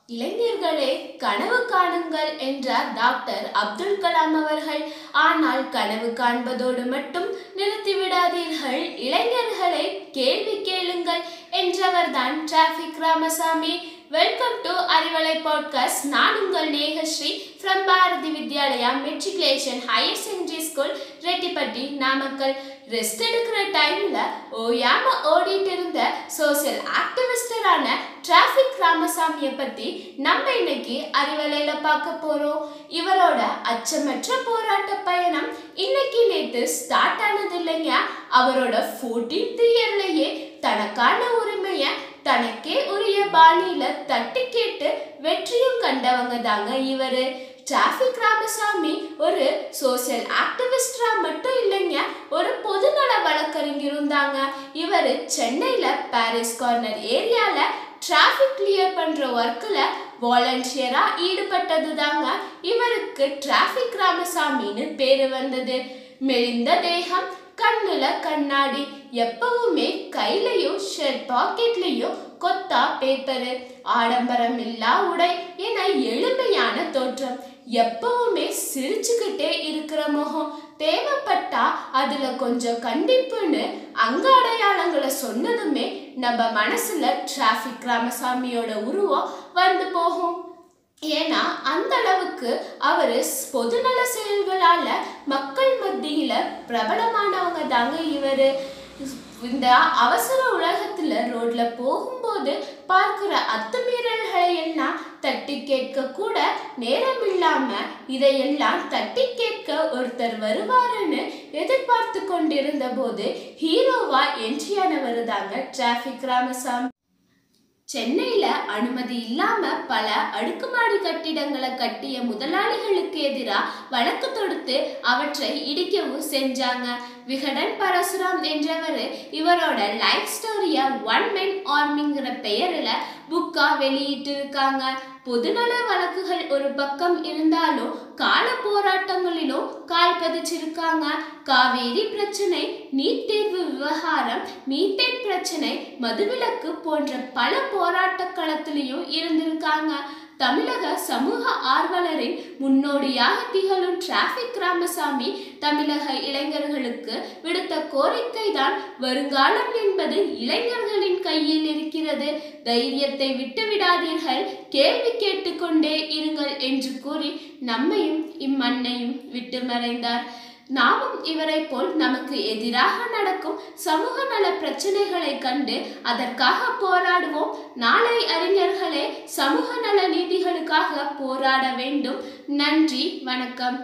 இளைஞர்களே கனவு காணுங்கள் என்றார் டாக்டர் அப்துல் கலாம் அவர்கள். ஆனால் கனவு காண்பதோடு மட்டும் நிறுத்திவிடாதீர்கள், இளைஞர்களை கேள்வி கேளுங்கள் என்றவர்தான் traffic Ramasamy. Welcome to Arivalai podcast. நான் உங்கள் Nehasri from Bharathi Vidyalaya matriculation higher secondary school, Rettipatti, Namakkal. Rest எடுக்கிற டைம்ல ஓயாம ஓடிட்டு இருந்த சோசியல் ஆக்டிவிஸ்டரான டிராஃபிக் ராமசாமியை பத்தி நம்ம இன்னைக்கு அறிவலையில பார்க்க போறோம். இவரோட அச்சமற்ற போராட்ட பயணம் இன்னைக்கு நேத்து ஸ்டார்ட் ஆனது இல்லைங்க. அவரோட 14th இயர்லயே தனக்கான உரிமைய தனக்கே உரிய பாணியில தட்டி கேட்டு வெற்றியும் கண்டவங்க தாங்க இவரு. டிராஃபிக் ராமசாமி ஒரு சோசியல் ஆக்டிவிஸ்டரா மட்டும் இல்லைங்க, ஒரு பொதுநல வழக்கறிஞரும் தாங்க. இவரு சென்னையில பாரிஸ் கார்னர் ஏரியால டிராஃபிக் கிளியர் பண்ற ஒர்க்ல வாலண்டியரா ஈடுபட்டது தாங்க இவருக்கு டிராஃபிக் ராமசாமின்னு பேரு வந்தது. மெலிந்த தேகம், கண்ணுல கண்ணாடி, எப்பவுமே கையிலையும் ஷர்ட் பாக்கெட்லயும் கொத்தா பேப்பரு, ஆடம்பரம் இல்லா உடை என எளிமையான தோற்றம், எப்பவுமே சிரிச்சுக்கிட்டே இருக்கிற முகம், தேவைப்பட்டா அதுல கொஞ்சம் கண்டிப்புன்னு அங்க அடையாளங்களை சொன்னதுமே நம்ம மனசுல டிராஃபிக் ராமசாமியோட உருவம் வந்து போகும். ஏன்னா அந்த அளவுக்கு அவரு பொதுநல செயல்களால மக்கள் மத்தியில பிரபலமானவங்க தாங்க இவரு. இந்த அவசர உலகத்துல ரோட்ல போகும்போது பார்க்கிற அத்துமீறல்களை எல்லாம் தட்டி கேட்க கூட நேரம் இல்லாம இதையெல்லாம் தட்டி கேட்க ஒருத்தர் வருவாருன்னு எதிர்பார்த்து கொண்டிருந்த போது ஹீரோவா என்ட்ரியானவர் தாங்க டிராஃபிக் ராமசாமி. சென்னையில அனுமதி இல்லாம பல அடுக்குமாடி கட்டிடங்களை கட்டிய முதலாளிகளுக்கு எதிராக வழக்கு தொடுத்து அவற்றை இடிக்கவும் செஞ்சாங்க. விகடன் பரசுராம் என்றவர் இவரோட லைஃப் ஸ்டோரிய ஒன் மென் ஆர்மிங்கிற பெயர்ல புக்கா வெளியிட்டு இருக்காங்க. பொதுநல வழக்குகள் ஒரு பக்கம் இருந்தாலும் கால போராட்டங்களிலும் கால் பதிச்சிருக்காங்க. காவேரி பிரச்சனை, நீட் தேர்வு விவகாரம், மீத்தேன் பிரச்சனை, மதுவிலக்கு போன்ற பல போராட்ட களத்திலையும் இருந்திருக்காங்க. தமிழக சமூக ஆர்வலரின் முன்னோடியாக திகழும் டிராஃபிக் ராமசாமி தமிழக இளைஞர்களுக்கு விடுத்த கோரிக்கை தான், வருங்காலம் என்பது இளைஞர்களின் கையில் இருக்கிறது, தைரியத்தை விட்டு விடாதீர்கள், கேள்வி கேட்டுக்கொண்டே இருங்கள் என்று கூறி நம்மையும் இம்மண்ணையும் விட்டு மறைந்தார். நாமும் இவரை போல் நமக்கு எதிராக நடக்கும் சமூக நல பிரச்சனைகளை கண்டு அதற்காக போராடுவோம். நாளை அறிஞர்களே சமூக நல நீதிகளுக்காக போராட வேண்டும். நன்றி, வணக்கம்.